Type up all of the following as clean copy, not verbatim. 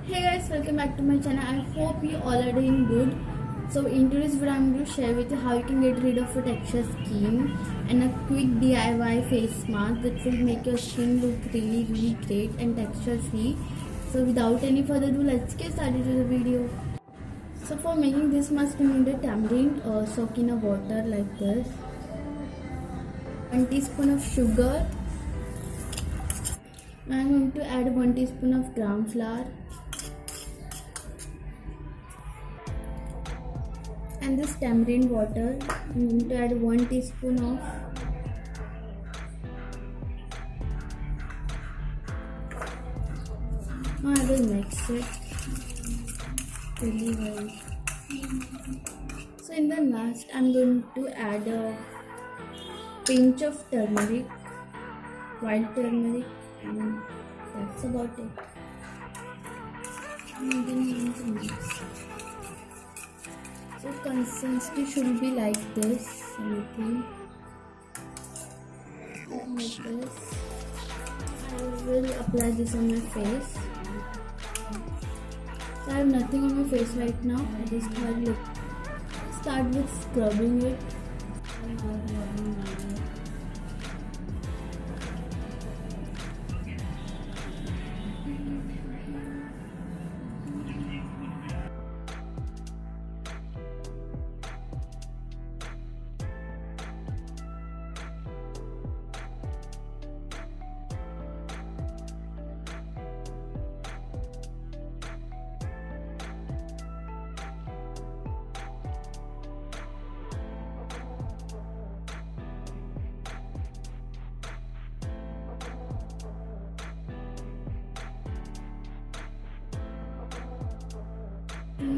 Hey guys, welcome back to my channel. I hope you all are doing good. So in today's video I'm going to share with you how you can get rid of a texture skin and a quick DIY face mask that will make your skin look really great and texture free. So without any further ado, let's get started with the video. So for making this mask you need a tamarind soak in a water like this, 1 teaspoon of sugar. I'm going to add 1 teaspoon of gram flour and this tamarind water. I'm going to add 1 teaspoon of now I will mix it really well. So in the last I'm going to add a pinch of turmeric, white turmeric, and that's about it. And then I'm going to mix. So consistency should be like this, anything like this. I will apply this on my face. So I have nothing on my face right now. I just start with scrubbing it.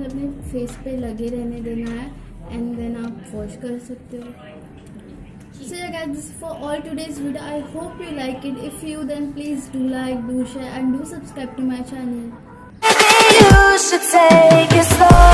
अपने face पे लगे रहने देना है and then आप wash कर सकते हो. So yeah guys, this is for all today's video. I hope you like it. If you, then please do like, do share and do subscribe to my channel. You should take it slow.